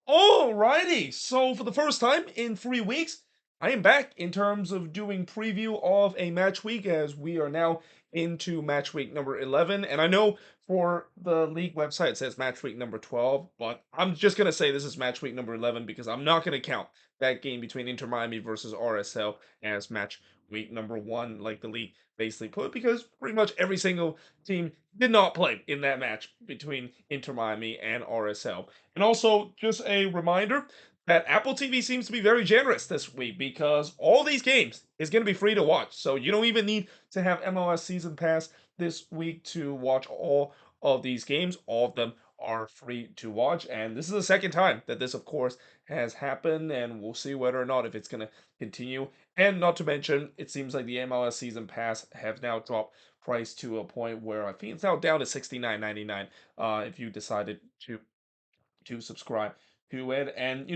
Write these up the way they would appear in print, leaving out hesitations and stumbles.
Alrighty, so for the first time in 3 weeks, I am back in terms of doing preview of a match week as we are now into match week number 11. And I know for the league website it says match week number 12, but I'm just going to say this is match week number 11 because I'm not going to count that game between Inter Miami versus RSL as match week number 1, like the league basically put, because pretty much every single team did not play in that match between Inter Miami and RSL. And also, just a reminder that Apple TV seems to be very generous this week because all these games is going to be free to watch. So you don't even need to have MLS Season Pass this week to watch all of these games. All of them are free to watch. And this is the second time that this, of course, has happened. And we'll see whether or not if it's going to continue. And not to mention, it seems like the MLS Season Pass have now dropped price to a point where I think it's now down to $69.99 if you decided to subscribe to it. And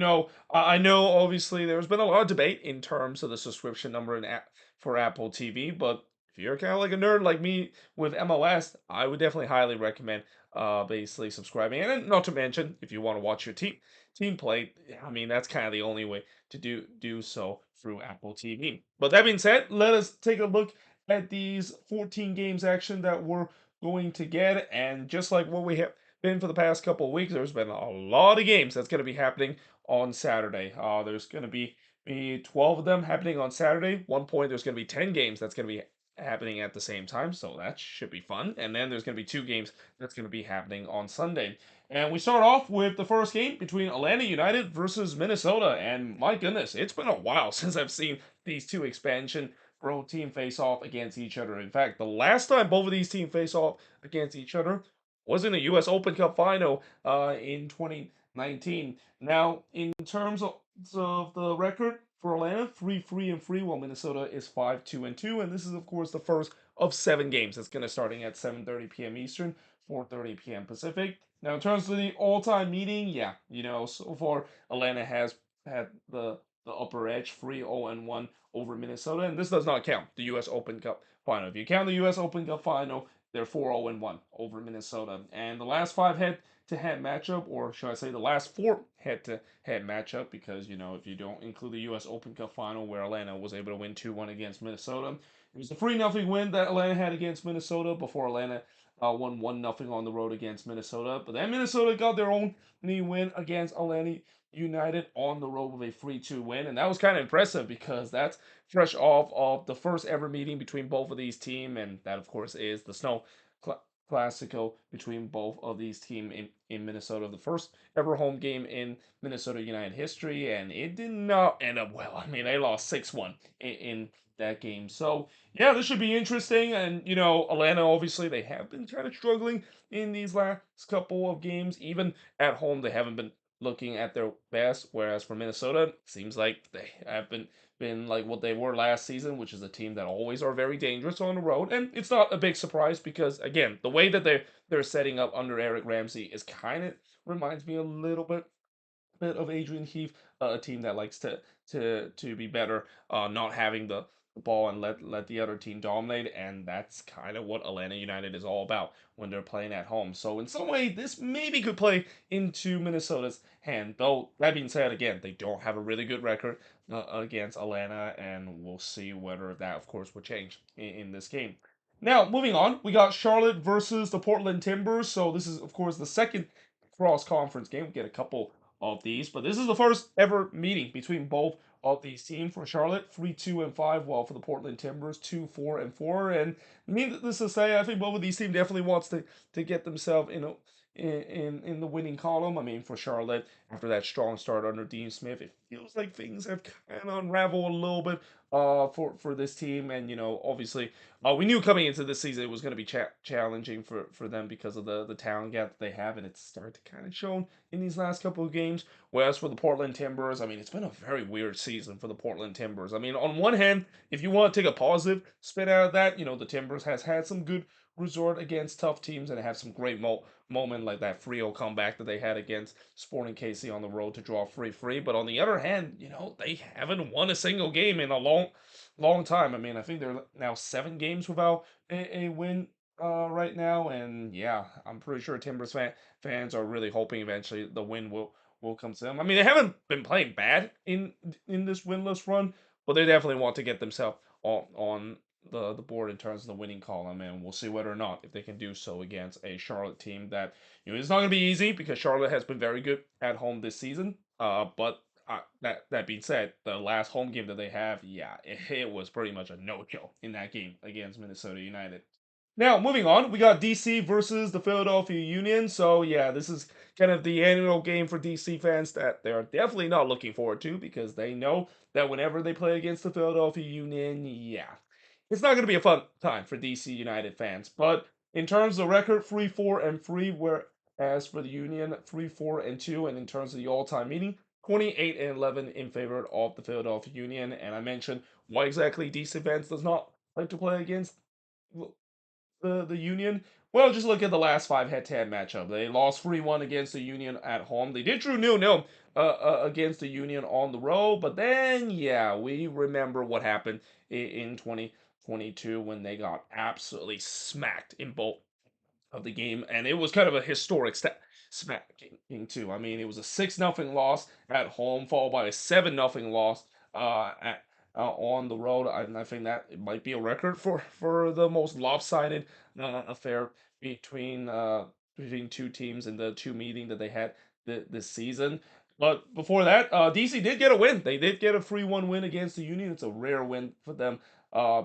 I know obviously there's been a lot of debate in terms of the subscription number for Apple TV, but if you're kind of like a nerd like me with MLS, I would definitely highly recommend basically subscribing. And not to mention, if you want to watch your team play, I mean that's kind of the only way to do so through Apple TV. But that being said, let us take a look at these 14 games action that we're going to get. And just like what we have been for the past couple of weeks, there's been a lot of games that's going to be happening on Saturday. There's going to be 12 of them happening on Saturday. One point, there's going to be 10 games that's going to be happening at the same time, so that should be fun. And then there's going to be 2 games that's going to be happening on Sunday. And we start off with the first game between Atlanta United versus Minnesota. And my goodness, it's been a while since I've seen these two expansion pro team face off against each other. In fact, the last time both of these teams face off against each other was in a U.S. Open Cup final in 2019. Now, in terms of the record for Atlanta, 3-3-3, while Minnesota is 5-2-2, and this is of course the first of 7 games that's going to starting at 7:30 p.m. Eastern, 4:30 p.m. Pacific. Now, in terms of the all-time meeting, yeah, so far Atlanta has had the upper edge, 3-0-1 over Minnesota, and this does not count the U.S. Open Cup final. If you count the U.S. Open Cup final, they're 4-0-1 over Minnesota. And the last 5 head-to-head matchup, or should I say the last 4 head-to-head matchup, because, if you don't include the U.S. Open Cup final where Atlanta was able to win 2-1 against Minnesota, it was a 3-0 win that Atlanta had against Minnesota before Atlanta won 1-0 on the road against Minnesota. But then Minnesota got their own knee win against Atlanta United on the road with a 3-2 win. And that was kind of impressive because that's fresh off of the first ever meeting between both of these teams. And that, of course, is the Snow Classico between both of these teams in Minnesota. The first ever home game in Minnesota United history. And it did not end up well. I mean, they lost 6-1 in that game. So, yeah, this should be interesting. And, Atlanta, obviously, they have been kind of struggling in these last couple of games. Even at home, they haven't been looking at their best. Whereas for Minnesota, it seems like they have been like what they were last season, which is a team that always are very dangerous on the road. And it's not a big surprise because again, the way that they're setting up under Eric Ramsey is kind of reminds me a little bit of Adrian Heath, a team that likes to be better, not having the ball and let the other team dominate, and that's kind of what Atlanta United is all about when they're playing at home. So in some way, this maybe could play into Minnesota's hand. Though that being said, again, they don't have a really good record against Atlanta, and we'll see whether that, of course, will change in this game. Now, moving on, we got Charlotte versus the Portland Timbers. So this is, of course, the second cross conference game. We get a couple of these, but this is the first ever meeting between both of these teams. For Charlotte, 3-2-5, while for the Portland Timbers, 2-4-4. And needless to say, I think both of these teams definitely wants to get themselves in the winning column. I mean, for Charlotte, after that strong start under Dean Smith, it feels like things have kind of unraveled a little bit for this team. And obviously, we knew coming into this season it was going to be challenging for them because of the talent gap that they have, and it's started to kind of show in these last couple of games. Whereas for the Portland Timbers, I mean, it's been a very weird season for the Portland Timbers. I mean, on one hand, if you want to take a positive spin out of that, the Timbers has had some good resort against tough teams and have some great moment like that 3-0 comeback that they had against Sporting KC on the road to draw 3-3. But on the other hand, they haven't won a single game in a long time. I mean, I think they're now 7 games without a win right now, and yeah, I'm pretty sure Timbers fans are really hoping eventually the win will will come to them. I mean, they haven't been playing bad in this winless run, but they definitely want to get themselves on the board in terms of the winning column, and we'll see whether or not if they can do so against a Charlotte team that it's not going to be easy because Charlotte has been very good at home this season. But that being said, the last home game that they have, yeah, it was pretty much a no-show in that game against Minnesota United. Now, moving on, we got DC versus the Philadelphia Union. So, yeah, this is kind of the annual game for DC fans that they're definitely not looking forward to because they know that whenever they play against the Philadelphia Union, yeah, it's not going to be a fun time for DC United fans. But in terms of record, 3-4-3, whereas for the Union, 3-4-2, and in terms of the all-time meeting, 28-11 in favor of the Philadelphia Union. And I mentioned why exactly DC fans does not like to play against the Union. Well, just look at the last five head-to-head matchup. They lost 3-1 against the Union at home. They did drew 0-0 against the Union on the road, but then yeah, we remember what happened in 2022 when they got absolutely smacked in both of the game, and it was kind of a historic smacking too. I mean, it was a 6-0 loss at home, followed by a 7-0 loss on the road. I think that it might be a record for the most lopsided affair between between two teams in the two meeting that they had this season. But before that, DC did get a win. They did get a 3-1 win against the Union. It's a rare win for them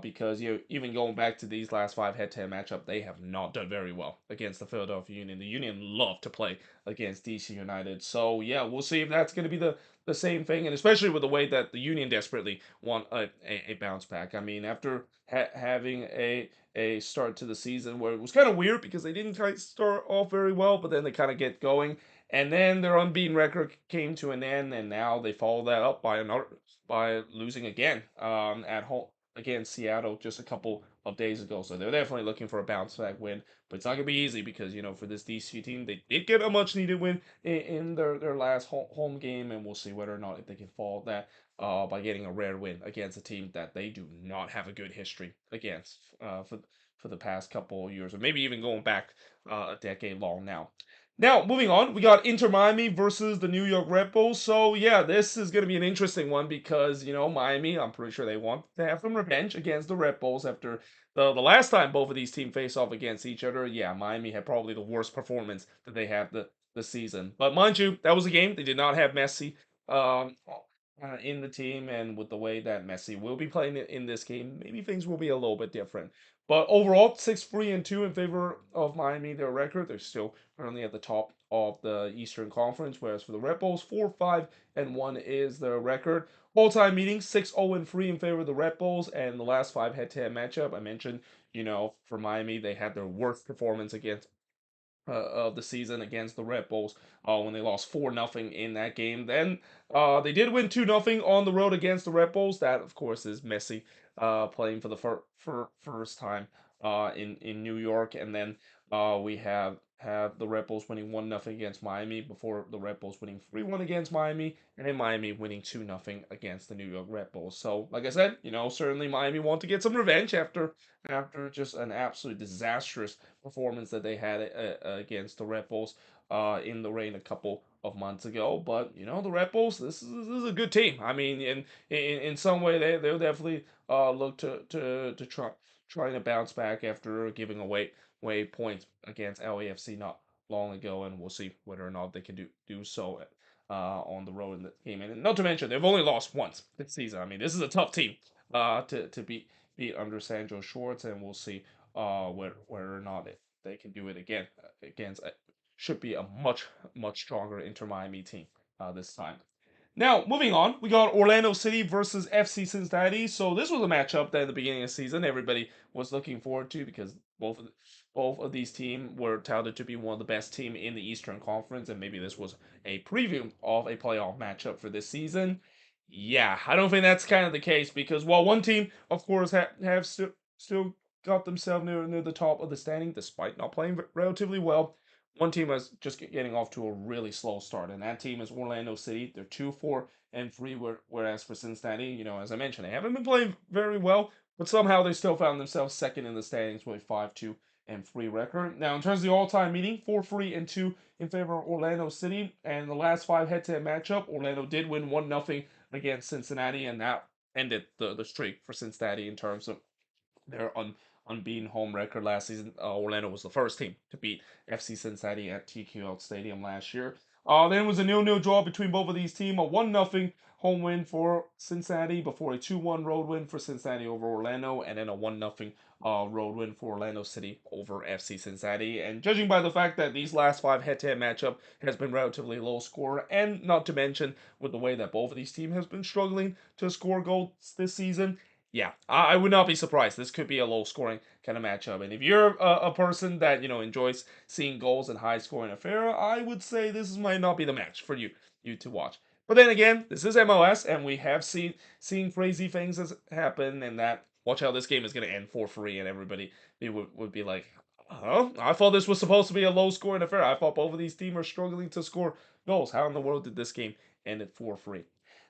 because even going back to these last five head-to-head matchup, they have not done very well against the Philadelphia Union. The Union love to play against DC United, so yeah, we'll see if that's going to be the same thing, and especially with the way that the Union desperately want a bounce back. I mean, after having a start to the season where it was kind of weird because they didn't quite start off very well, but then they kind of get going. And then their unbeaten record came to an end, and now they follow that up by losing again at home against Seattle just a couple of days ago. So they're definitely looking for a bounce back win. But it's not going to be easy because, for this DC team, they did get a much needed win in their last home game. And we'll see whether or not if they can follow that by getting a rare win against a team that they do not have a good history against for the past couple of years, or maybe even going back a decade long now. Now, moving on, we got Inter Miami versus the New York Red Bulls. So, yeah, this is going to be an interesting one because, Miami, I'm pretty sure they want to have some revenge against the Red Bulls after the last time both of these teams face off against each other. Yeah, Miami had probably the worst performance that they had the season. But mind you, that was a game. They did not have Messi in the team, and with the way that Messi will be playing in this game, maybe things will be a little bit different. But overall, 6-3-2 in favor of Miami, their record. They're still currently at the top of the Eastern Conference, whereas for the Red Bulls, 4-5-1 is their record. All-time meeting, 6-0-3 in favor of the Red Bulls, and the last five head-to-head matchup, I mentioned, for Miami, they had their worst performance against of the season against the Red Bulls when they lost 4-0 in that game. Then they did win 2-0 on the road against the Red Bulls. That, of course, is Messi playing for the first time in New York. And then we have the Red Bulls winning 1-0 against Miami before the Red Bulls winning 3-1 against Miami, and then Miami winning 2-0 against the New York Red Bulls. So, like I said, certainly Miami want to get some revenge after just an absolute disastrous performance that they had against the Red Bulls in the rain a couple of months ago. But the Red Bulls, this is a good team. I mean, in some way they'll definitely look to trying to bounce back after giving away points against LAFC not long ago, and we'll see whether or not they can do so on the road in the game. And not to mention, they've only lost once this season. I mean, this is a tough team to beat under Sandro Schwartz, and we'll see whether or not they can do it again against should be a much stronger Inter Miami team this time. Now, moving on, we got Orlando City versus FC Cincinnati. So this was a matchup that at the beginning of the season everybody was looking forward to because both of these teams were touted to be one of the best team in the Eastern Conference, and maybe this was a preview of a playoff matchup for this season. Yeah, I don't think that's kind of the case because while one team, of course, have still got themselves near the top of the standing despite not playing relatively well, one team is just getting off to a really slow start, and that team is Orlando City. They're 2-4-3, whereas for Cincinnati, as I mentioned, they haven't been playing very well, but somehow they still found themselves second in the standings with 5-2 and 3 record. Now, in terms of the all-time meeting, 4-3-2 in favor of Orlando City, and the last 5 head-to-head matchup, Orlando did win 1-0 against Cincinnati, and that ended the streak for Cincinnati in terms of their unbeaten home record last season. Orlando was the first team to beat FC Cincinnati at TQL Stadium last year. Then it was a 0-0 draw between both of these teams. A 1-0 home win for Cincinnati before a 2-1 road win for Cincinnati over Orlando, and then a 1-0 road win for Orlando City over FC Cincinnati. And judging by the fact that these last 5 head-to-head matchup has been relatively low score, and not to mention with the way that both of these teams has been struggling to score goals this season, yeah, I would not be surprised. This could be a low scoring kind of matchup. And if you're a person that, enjoys seeing goals and high scoring affair, I would say this might not be the match for you to watch. But then again, this is MLS, and we have seen crazy things as happen, and that watch how this game is going to end 4-3, and everybody would be like, huh? I thought this was supposed to be a low scoring affair. I thought both of these teams are struggling to score goals. How in the world did this game end at 4-3?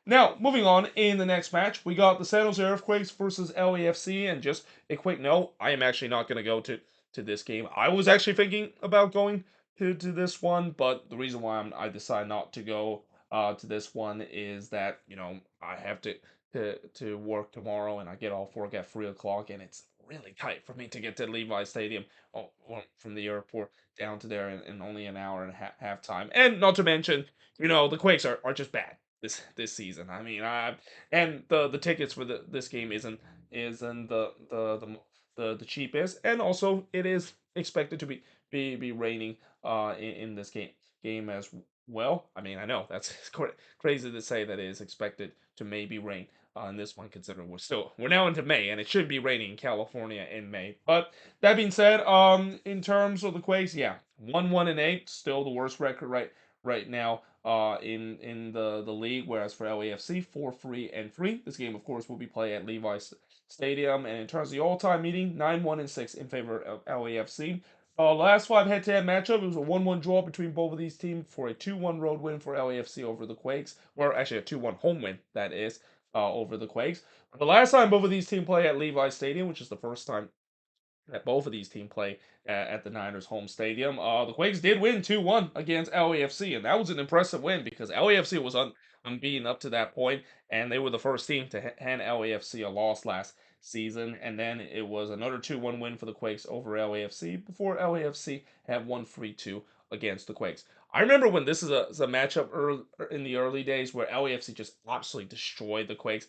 Now, moving on, in the next match, we got the San Jose Earthquakes versus LAFC, and just a quick note, I am actually not going to go to this game. I was actually thinking about going to this one, but the reason why I decided not to go to this one is that, I have to work tomorrow, and I get off work at 3 o'clock, and it's really tight for me to get to Levi Stadium from the airport down to there in only an hour and a half time. And not to mention, the Quakes are just bad this season. I mean, and the tickets for this game isn't the cheapest, and also it is expected to be raining in this game as well. I mean, I know that's crazy to say that it is expected to maybe rain in this one, considering we're now into May, and it should be raining in California in May. But that being said, in terms of the Quakes, yeah, 1-1-8, still the worst record right now in the league, whereas for LAFC 4-3-3. This game, of course, will be played at Levi Stadium, and in terms of the all-time meeting, 9-1-6 in favor of LAFC. Last 5 head-to-head matchup, it was a 1-1 draw between both of these teams for a 2-1 road win for LAFC over the Quakes, or actually a 2-1 home win, that is, over the Quakes. The last time both of these teams play at Levi Stadium, which is the first time that both of these teams play at the Niners' home stadium. The Quakes did win 2-1 against LAFC, and that was an impressive win because LAFC was unbeaten up to that point, and they were the first team to hand LAFC a loss last season. And then it was another 2-1 win for the Quakes over LAFC before LAFC had won 3-2 against the Quakes. I remember when this is a matchup in the early days where LAFC just absolutely destroyed the Quakes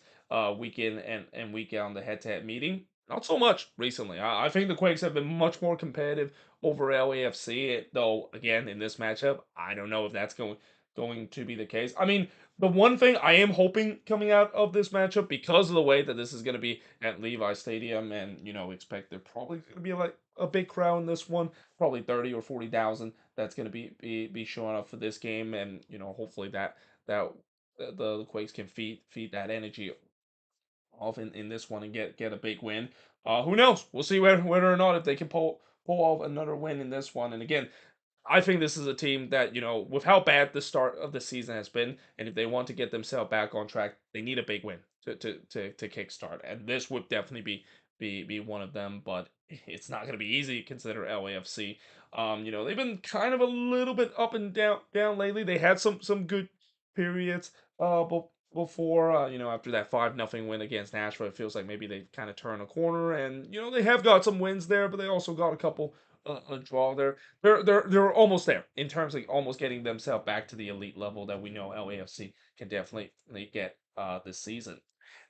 week in and week out in the head-to-head meeting. Not so much recently. I think the Quakes have been much more competitive over LAFC, though, again, in this matchup, I don't know if that's going to be the case. I mean, the one thing I am hoping coming out of this matchup, because of the way that this is going to be at Levi Stadium, and, expect there probably going to be like a big crowd in this one, probably 30 or 40,000 that's going to be showing up for this game, and, hopefully that the Quakes can feed that energy off in this one and get a big win. Who knows? We'll see whether or not if they can pull off another win in this one. And again, I think this is a team that, with how bad the start of the season has been, and if they want to get themselves back on track, they need a big win to kickstart. And this would definitely be one of them, but it's not going to be easy. Consider LAFC. They've been kind of a little bit up and down lately. They had some good periods, but before, after that 5-0 win against Nashville, it feels like maybe they kind of turn a corner, and they have got some wins there, but they also got a couple a draw there. They're almost there in terms of almost getting themselves back to the elite level that we know LAFC can definitely get this season.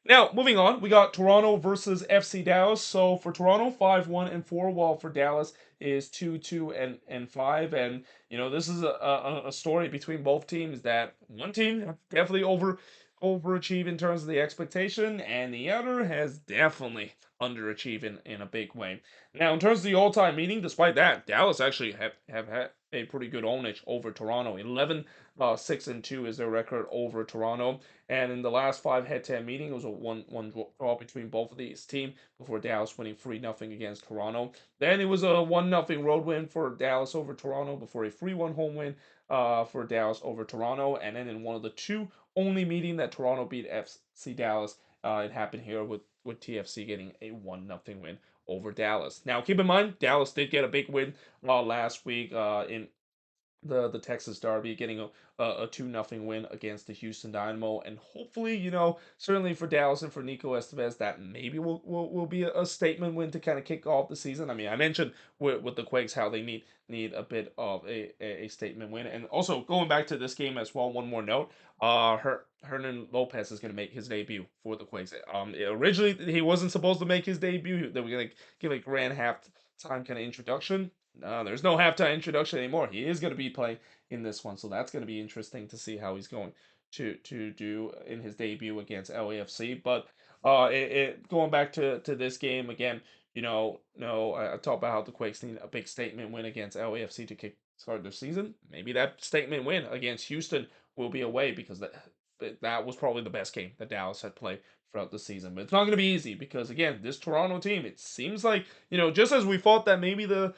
Now, moving on, we got Toronto versus FC Dallas. So for Toronto, 5-1-4, while for Dallas is 2-2-5. And this is a story between both teams that one team definitely overachieved in terms of the expectation, and the other has definitely underachieved in a big way. Now, in terms of the all-time meeting, despite that, Dallas actually have had a pretty good ownage over Toronto. 11-6-2 is their record over Toronto. And in the last 5 head-to-head meetings, it was a 1-1 draw between both of these teams before Dallas winning 3-0 against Toronto. Then it was a 1-0 road win for Dallas over Toronto before a 3-1 home win for Dallas over Toronto. And then in one of the two only meeting that Toronto beat FC Dallas, it happened here with TFC getting a 1-0 win over Dallas. Now, keep in mind, Dallas did get a big win last week in the Texas Derby, getting a 2-0 win against the Houston Dynamo, and hopefully, certainly for Dallas and for Nico Estevez, that maybe will be a statement win to kind of kick off the season. I mean, I mentioned with the Quakes how they need a bit of a statement win, and also going back to this game as well. One more note: Hernan Lopez is going to make his debut for the Quakes. Originally he wasn't supposed to make his debut. They were going to give a grand halftime kind of introduction. No, there's no halftime introduction anymore. He is going to be playing in this one, so that's going to be interesting to see how he's going to do in his debut against LAFC. But going back to this game again, no, I talked about how the Quakes need a big statement win against LAFC to kick start their season. Maybe that statement win against Houston will be away because that was probably the best game that Dallas had played throughout the season. But it's not going to be easy because again, this Toronto team, it seems like just as we thought that maybe the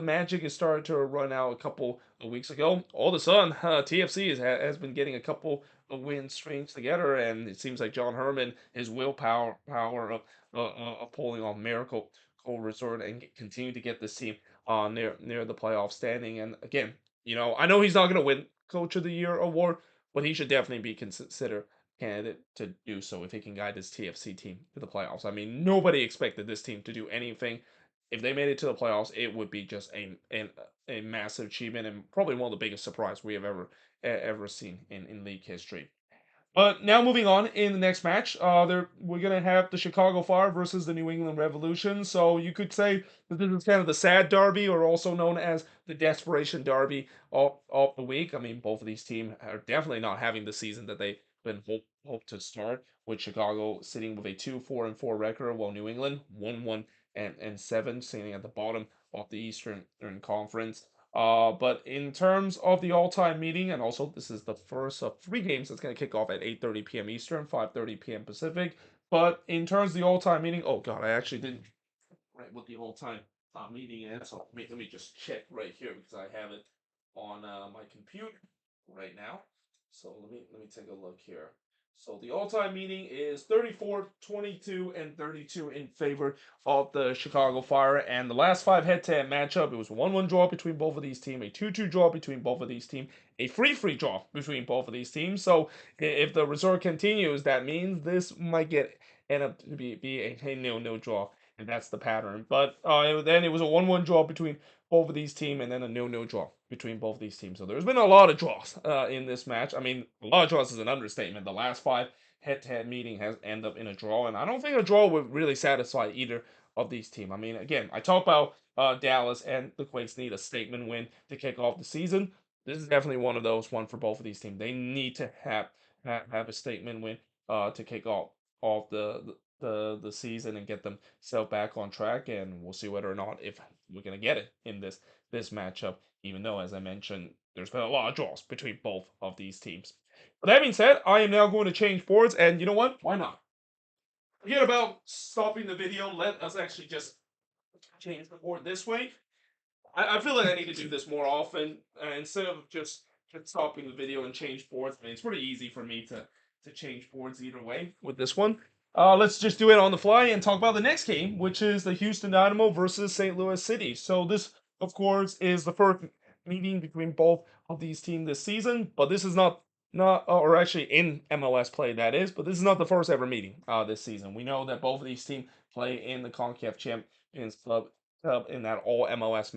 magic has started to run out a couple of weeks ago, all of a sudden TFC has been getting a couple of win strings together, and it seems like John Herman, his willpower power of pulling off miracle resort and continue to get this team near the playoff standing. And again, I know he's not going to win Coach of the Year award, but he should definitely be considered candidate to do so if he can guide this TFC team to the playoffs. I mean, nobody expected this team to do anything. If they made it to the playoffs, it would be just a massive achievement and probably one of the biggest surprise we have ever seen in league history. But now moving on in the next match, we're gonna have the Chicago Fire versus the New England Revolution. So you could say that this is kind of the sad derby, or also known as the desperation derby of the week. I mean, both of these teams are definitely not having the season that they've been hope to start. With Chicago sitting with a 2-4-4 record, while New England 1-1-7, sitting at the bottom of the Eastern Conference. But in terms of the all-time meeting, and also this is the first of three games that's going to kick off at 8:30 p.m. Eastern, 5:30 p.m. Pacific. But in terms of the all-time meeting, oh god, I actually didn't write what the all-time meeting is. So let me just check right here because I have it on my computer right now. So let me take a look here. So the all-time meeting is 34, 22, and 32 in favor of the Chicago Fire. And the last five head-to-head matchup, it was a 1-1 draw between both of these teams, a 2-2 draw between both of these teams, a 3-3 draw between both of these teams. So if the result continues, that means this might end up to be a 0-0 draw. And that's the pattern. But then it was a 1-1 draw between both of these teams, and then a 0-0 draw between both of these teams. So there's been a lot of draws in this match. I mean, a lot of draws is an understatement. The last five head-to-head meeting has ended up in a draw, and I don't think a draw would really satisfy either of these teams. I mean, again, I talk about Dallas and the Quakes need a statement win to kick off the season. This is definitely one of those one for both of these teams. They need to have a statement win to kick off the season and get themselves back on track, and we'll see whether or not if we're gonna get it in this matchup. Even though, as I mentioned, there's been a lot of draws between both of these teams. But that being said, I am now going to change boards, and you know what? Why not? Forget about stopping the video. Let us actually just change the board this way. I feel like I need to do this more often instead of just stopping the video and change boards. I mean, it's pretty easy for me to change boards either way with this one. Let's just do it on the fly and talk about the next game, which is the Houston Dynamo versus St. Louis City. So this, of course, is the first meeting between both of these teams this season, but this is not or actually in MLS play that is, but this is not the first ever meeting this season. We know that both of these teams play in the CONCACAF Champions Club in that all MLS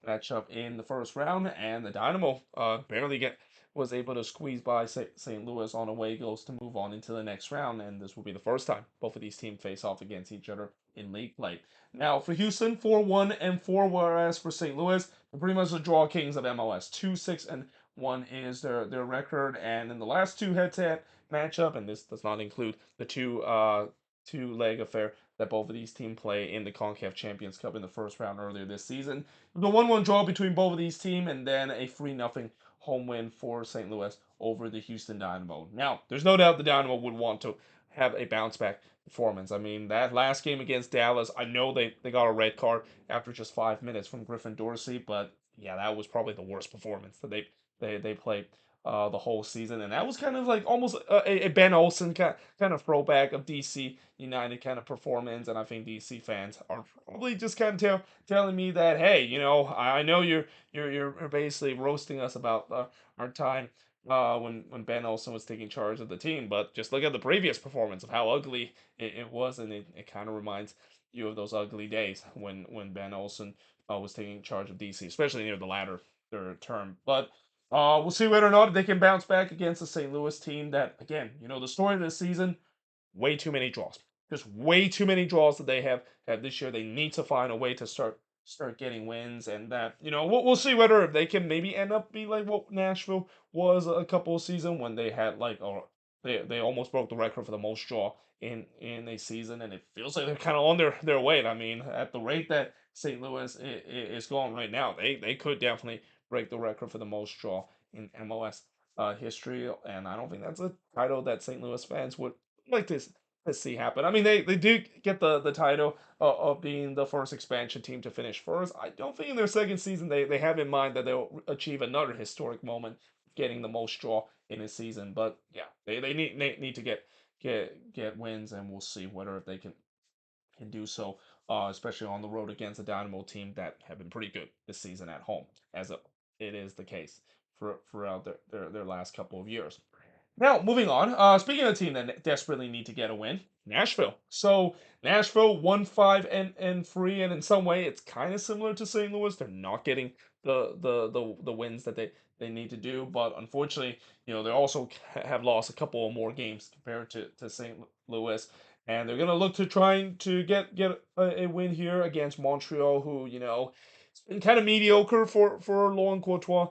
matchup in the first round, and the Dynamo barely was able to squeeze by St. Louis on away goals to move on into the next round, and this will be the first time both of these teams face off against each other in league play. Now for Houston, 4-1-4, whereas for St. Louis, they're pretty much the draw kings of MLS. 2-6-1 is their record, and in the last two head-to-head matchup, and this does not include the two leg affair that both of these teams play in the CONCACAF Champions Cup in the first round earlier this season. The 1-1 draw between both of these teams, and then a 3-0 home win for St. Louis over the Houston Dynamo. Now, there's no doubt the Dynamo would want to have a bounce back performance. I mean, that last game against Dallas, I know they got a red card after just 5 minutes from Griffin Dorsey, but yeah, that was probably the worst performance that they played the whole season, and that was kind of like almost a Ben Olsen kind of throwback of DC United kind of performance. And I think DC fans are probably just kind of telling me that, hey, I know you're basically roasting us about our time when Ben Olsen was taking charge of the team, but just look at the previous performance of how ugly it was, and it kind of reminds you of those ugly days when Ben Olsen was taking charge of DC, especially near the latter third term. But we'll see whether or not they can bounce back against the St. Louis team. That again, the story of this season, way too many draws. Just way too many draws that they have had this year. They need to find a way to start getting wins, and that we'll see whether they can maybe end up be like what Nashville was a couple of seasons when they had like they almost broke the record for the most draw in a season, and it feels like they're kind of on their way. I mean, at the rate that St. Louis is going right now, they could definitely break the record for the most draw in MLS history, and I don't think that's a title that St. Louis fans would like to see happen. I mean, they do get the title of being the first expansion team to finish first. I don't think in their second season they have in mind that they'll achieve another historic moment, getting the most draw in a season. But yeah, they need to get wins, and we'll see whether they can do so, especially on the road against a Dynamo team that have been pretty good this season at home, as it is the case throughout their last couple of years. Now, moving on. Speaking of a team that desperately need to get a win, Nashville. So Nashville 1-5-3, and in some way, it's kind of similar to St. Louis. They're not getting the wins that they need to do, but unfortunately, they also have lost a couple of more games compared to St. Louis, and they're gonna look to trying to get a win here against Montreal, who it's been kind of mediocre for Laurent Courtois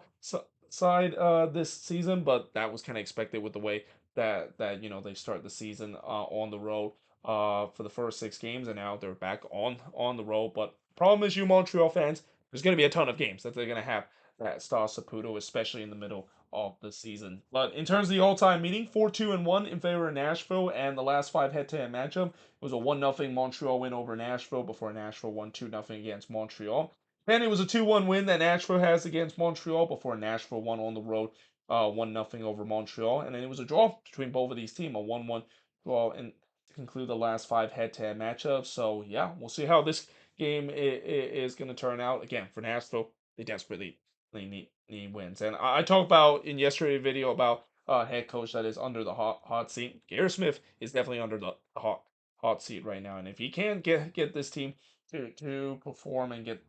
side this season, but that was kind of expected with the way that they start the season on the road for the first 6 games, and now they're back on the road. But problem is, you Montreal fans, there's going to be a ton of games that they're going to have that Star Saputo, especially in the middle of the season. But in terms of the all-time meeting, 4-2-1 in favor of Nashville, and the last 5 head-to-head matchup was a 1-0 Montreal win over Nashville before Nashville won 2-0 against Montreal. Then it was a 2-1 win that Nashville has against Montreal before Nashville won on the road 1-0 over Montreal. And then it was a draw between both of these teams, a 1-1 draw, and to conclude the last 5 head-to-head matchups. So, yeah, we'll see how this game is going to turn out. Again, for Nashville, they desperately need wins. And I talked about in yesterday's video about head coach that is under the hot seat. Gary Smith is definitely under the hot seat right now. And if he can get this team to perform and get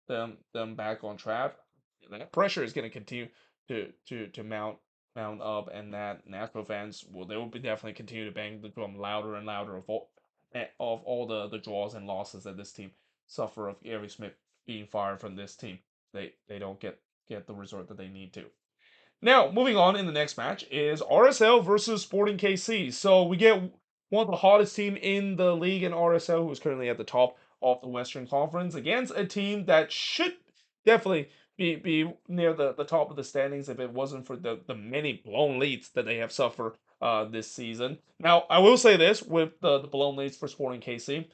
them back on track, that pressure is going to continue to mount up, and that Nashville fans they will be definitely continue to bang the drum louder and louder of all the draws and losses that this team suffer of Gary Smith being fired from this team. They don't get the result that they need to. Now, moving on in the next match is RSL versus Sporting KC. So we get one of the hottest team in the league in RSL, who is currently at the top of the Western Conference, against a team that should definitely be near the top of the standings if it wasn't for the many blown leads that they have suffered this season. Now, I will say this with the blown leads for Sporting KC.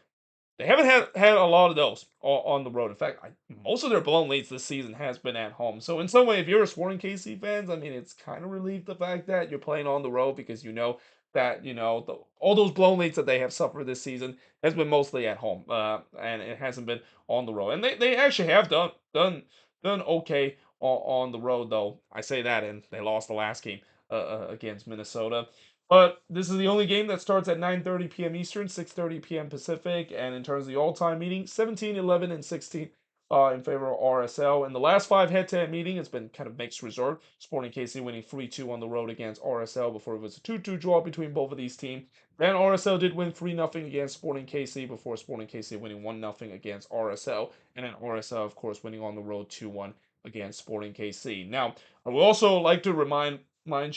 They haven't had a lot of those on the road. In fact, most of their blown leads this season has been at home. So in some way, if you're a Sporting KC fans, I mean, it's kind of relieved the fact that you're playing on the road, because that all those blown leads that they have suffered this season has been mostly at home, and it hasn't been on the road. And they actually have done okay on the road, though. I say that, and they lost the last game against Minnesota. But this is the only game that starts at 9:30 p.m. Eastern, 6:30 p.m. Pacific. And in terms of the all-time meeting, 17, 11, and 16 in favor of RSL. In the last 5 head-to-head meeting, it's been kind of mixed result. Sporting KC winning 3-2 on the road against RSL before it was a 2-2 draw between both of these teams. Then RSL did win 3-0 against Sporting KC before Sporting KC winning 1-0 against RSL. And then RSL, of course, winning on the road 2-1 against Sporting KC. Now, I would also like to remind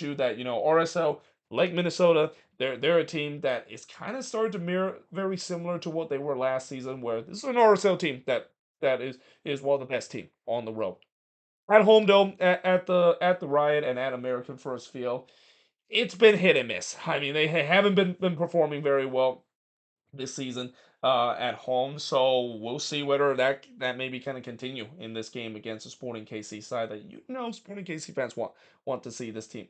you that, RSL, like Minnesota, they're a team that is kind of starting to mirror very similar to what they were last season, where this is an RSL team that is one of the best team on the road. At home though, at the Riot and at American First Field, it's been hit and miss. I mean, they haven't been performing very well this season at home. So we'll see whether that maybe kind of continue in this game against the Sporting KC side that Sporting KC fans want to see this team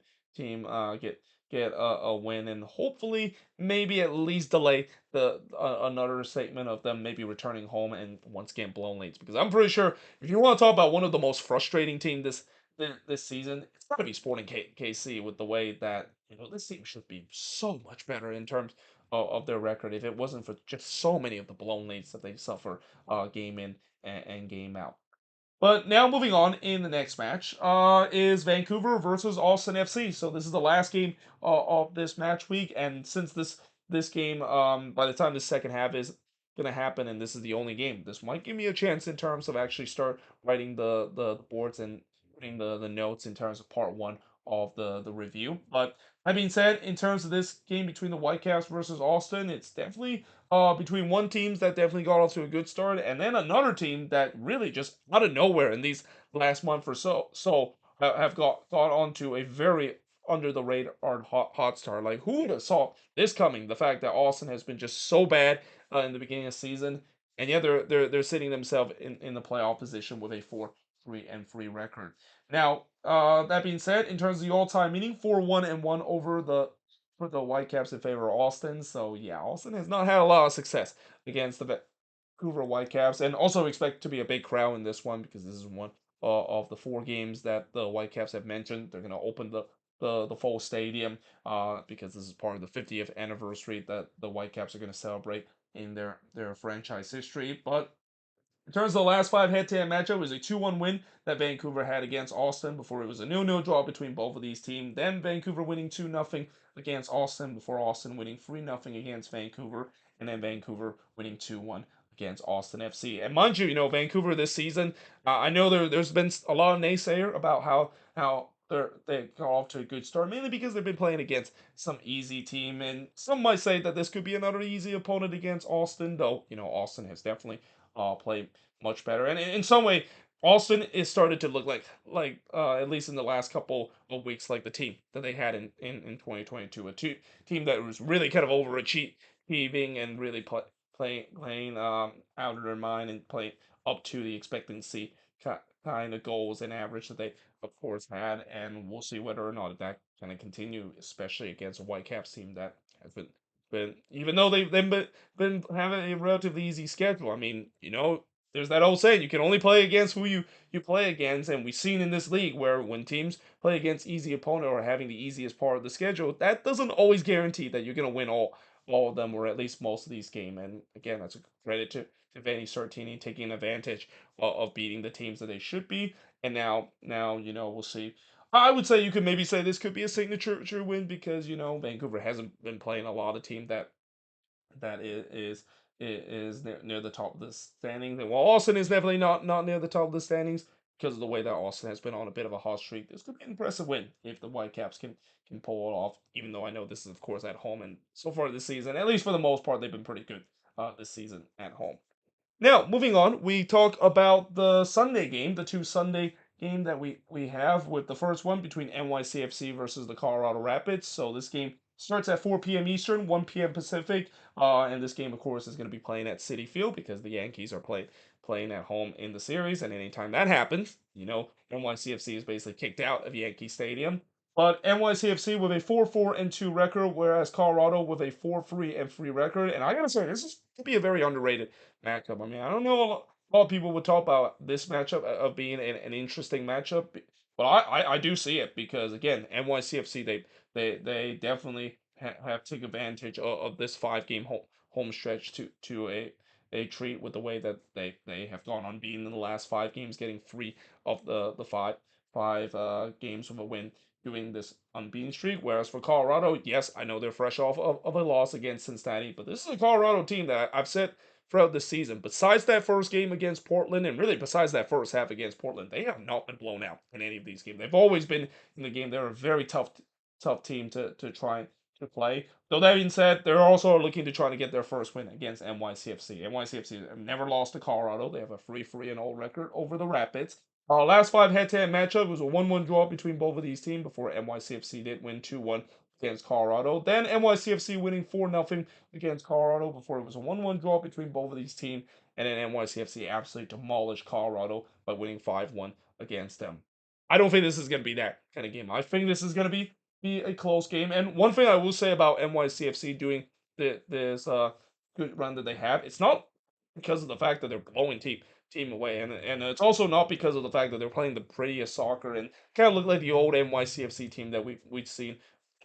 get a win and hopefully maybe at least delay the another statement of them maybe returning home and once again blown leads, because I'm pretty sure if you want to talk about one of the most frustrating team this season, it's got to be Sporting KC with the way that this team should be so much better in terms of their record if it wasn't for just so many of the blown leads that they suffer game in and game out. But now moving on in the next match is Vancouver versus Austin FC. So this is the last game of this match week, and since this game, by the time the second half is gonna happen, and this is the only game, this might give me a chance in terms of actually start writing the boards and putting the notes in terms of part one of the review. But that being said, in terms of this game between the Whitecaps versus Austin, it's definitely between one teams that definitely got off to a good start, and then another team that really just out of nowhere in these last month or so have got onto a very under the radar hot start. Like who would have saw this coming? The fact that Austin has been just so bad in the beginning of the season, and yet they're sitting themselves in the playoff position with a 4-3 record. Now, that being said, in terms of the all-time meaning, 4-1 over the Whitecaps in favor of Austin. So yeah, Austin has not had a lot of success against the Vancouver Whitecaps, and also expect to be a big crowd in this one because this is one of the four games that the Whitecaps have mentioned. They're going to open the full stadium because this is part of the 50th anniversary that the Whitecaps are going to celebrate in their franchise history. But in terms of the last five head-to-head matchup, it was a 2-1 win that Vancouver had against Austin before it was a 0-0 draw between both of these teams. Then Vancouver winning 2-0 against Austin before Austin winning 3-0 against Vancouver, and then Vancouver winning 2-1 against Austin FC. And mind you, Vancouver this season, I know there's been a lot of naysayer about how they got off to a good start, mainly because they've been playing against some easy team, and some might say that this could be another easy opponent against Austin, though Austin has definitely play much better. And in some way, Austin is started to look like at least in the last couple of weeks, like the team that they had in 2022, team that was really kind of overachieving and really playing out of their mind and playing up to the expectancy kind of goals and average that they of course had. And we'll see whether or not that kind of continue, especially against a Whitecaps team that has been even though they've been having a relatively easy schedule. I mean, there's that old saying, you can only play against who you play against, and we've seen in this league where when teams play against easy opponent or having the easiest part of the schedule, that doesn't always guarantee that you're gonna win all of them or at least most of these games. And again, that's a credit to Vanni Sartini taking advantage of beating the teams that they should be. And now we'll see. I would say you could maybe say this could be a signature win because Vancouver hasn't been playing a lot of team that is near the top of the standings. And while Austin is definitely not near the top of the standings because of the way that Austin has been on a bit of a hot streak, this could be an impressive win if the Whitecaps can pull it off. Even though I know this is of course at home, and so far this season, at least for the most part, they've been pretty good this season at home. Now, moving on, we talk about the Sunday game, the two Sunday game that we have, with the first one between NYCFC versus the Colorado Rapids. So this game starts at 4 p.m. Eastern, 1 p.m. Pacific, and this game, of course, is going to be playing at Citi Field because the Yankees are playing at home in the series, and anytime that happens, NYCFC is basically kicked out of Yankee Stadium. But NYCFC with a 4-4-2 record, whereas Colorado with a 4-3-3 record. And I gotta say, this is to be a very underrated matchup. I mean, I don't know a lot of people would talk about this matchup of being an interesting matchup, but I do see it because again, NYCFC they definitely have taken advantage of this 5 game home stretch to a treat with the way that they have gone on beating in the last 5 games, getting 3 of the five games with a win doing this unbeaten streak. Whereas for Colorado, yes, I know they're fresh off of a loss against Cincinnati, but this is a Colorado team that I've said throughout the season. Besides that first game against Portland, and really besides that first half against Portland, they have not been blown out in any of these games. They've always been in the game. They're a very tough team to try to play. Though that being said, they're also looking to try to get their first win against NYCFC. NYCFC have never lost to Colorado. They have a 3-3-0 record over the Rapids. Last 5 head-to-head matchup was a 1-1 draw between both of these teams before NYCFC did win 2-1 against Colorado. Then NYCFC winning 4-0 against Colorado before it was a 1-1 draw between both of these teams. And then NYCFC absolutely demolished Colorado by winning 5-1 against them. I don't think this is going to be that kind of game. I think this is going to be a close game. And one thing I will say about NYCFC doing this good run that they have, it's not because of the fact that they're blowing team away, and it's also not because of the fact that they're playing the prettiest soccer and kind of look like the old NYCFC team that we've seen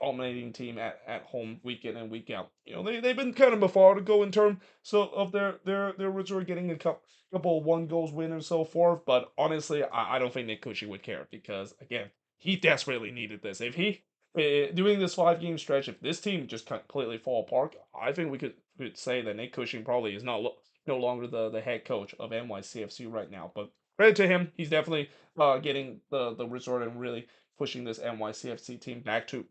dominating team at home week in and week out. You know, they've been kind of methodical in terms of their resort getting a couple of 1 goals win and so forth. But honestly, I don't think Nick Cushing would care because again, he desperately needed this. If he doing this 5 game stretch, if this team just completely fall apart, I think we could say that Nick Cushing probably is no longer the head coach of NYCFC right now. But credit to him, he's definitely getting the resort and really pushing this NYCFC team back to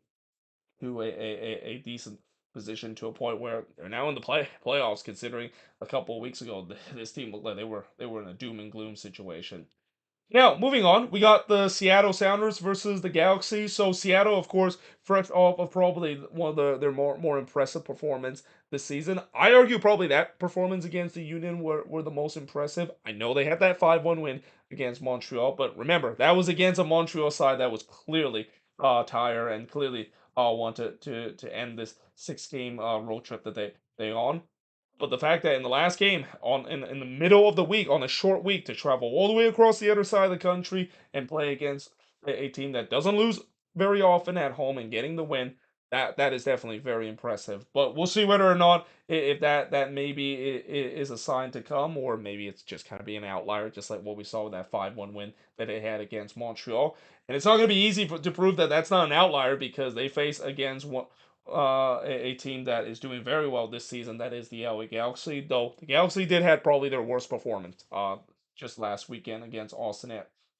a decent position to a point where they're now in the playoffs. Considering a couple of weeks ago, this team looked like they were in a doom and gloom situation. Now, moving on, we got the Seattle Sounders versus the Galaxy. So Seattle, of course, fresh off of probably one of their more impressive performance this season. I argue probably that performance against the Union were the most impressive. I know they had that 5-1 win against Montreal, but remember, that was against a Montreal side that was clearly tired and clearly wanted to end this 6 game road trip that they on. But the fact that in the last game, in the middle of the week, on a short week, to travel all the way across the other side of the country and play against a team that doesn't lose very often at home and getting the win, that is definitely very impressive. But we'll see whether or not if that maybe is a sign to come, or maybe it's just kind of being an outlier, just like what we saw with that 5-1 win that they had against Montreal. And it's not going to be easy to prove that that's not an outlier because they face against a team that is doing very well this season. That is the LA Galaxy. Though the Galaxy did have probably their worst performance just last weekend against Austin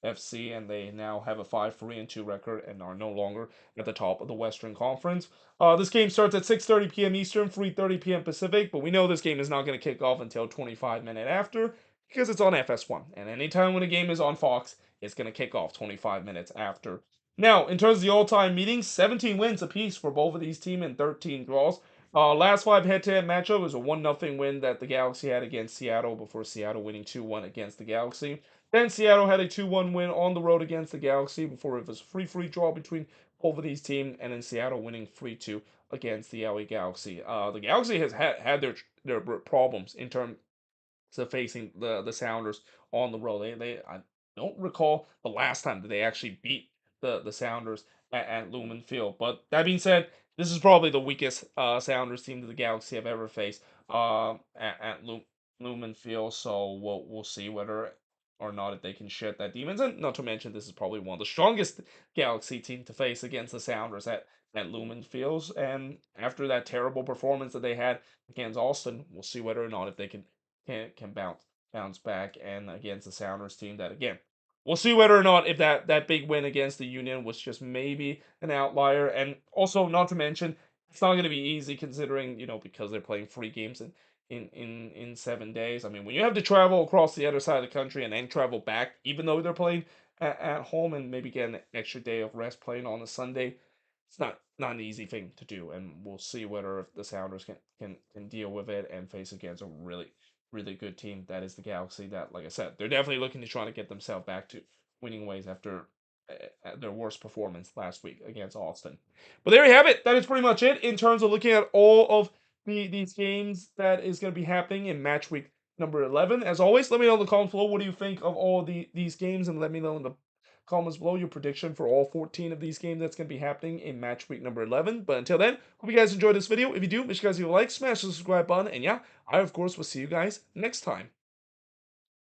FC, and they now have a 5-3-2 record and are no longer at the top of the Western Conference. This game starts at 6:30 p.m. Eastern, 3:30 p.m. Pacific, but we know this game is not going to kick off until 25 minutes after because it's on FS1. And anytime when a game is on Fox, it's going to kick off 25 minutes after. Now, in terms of the all-time meetings, 17 wins apiece for both of these teams and 13 draws. Last 5 head-to-head matchup was a 1-0 win that the Galaxy had against Seattle before Seattle winning 2-1 against the Galaxy. Then Seattle had a 2-1 win on the road against the Galaxy before it was a 3-3 draw between both of these teams, and then Seattle winning 3-2 against the LA Galaxy. The Galaxy has had their problems in terms of facing the Sounders on the road. I don't recall the last time that they actually beat the Sounders at Lumen Field. But that being said, this is probably the weakest Sounders team that the Galaxy have ever faced at Lumen Field. So we'll see whether or not if they can shed that demons. And not to mention, this is probably one of the strongest Galaxy team to face against the Sounders at Lumen Fields. And after that terrible performance that they had against Austin, we'll see whether or not if they can bounce back and against the Sounders team that again, we'll see whether or not if that big win against the Union was just maybe an outlier. And also, not to mention, it's not going to be easy considering, because they're playing 3 games in 7 days. I mean, when you have to travel across the other side of the country and then travel back, even though they're playing at home and maybe get an extra day of rest playing on a Sunday, it's not an easy thing to do. And we'll see whether if the Sounders can deal with it and face against a really good team that is the Galaxy. That, like I said, they're definitely looking to try to get themselves back to winning ways after their worst performance last week against Austin. But there you have it. That is pretty much it in terms of looking at all of these games that is going to be happening in match week number 11. As always, let me know in the comments below what do you think of all these games, and let me know in the comments below your prediction for all 14 of these games that's going to be happening in match week number 11. But until then, hope you guys enjoyed this video. If you do, make sure you guys leave a like, smash the subscribe button, and yeah, I of course will see you guys next time.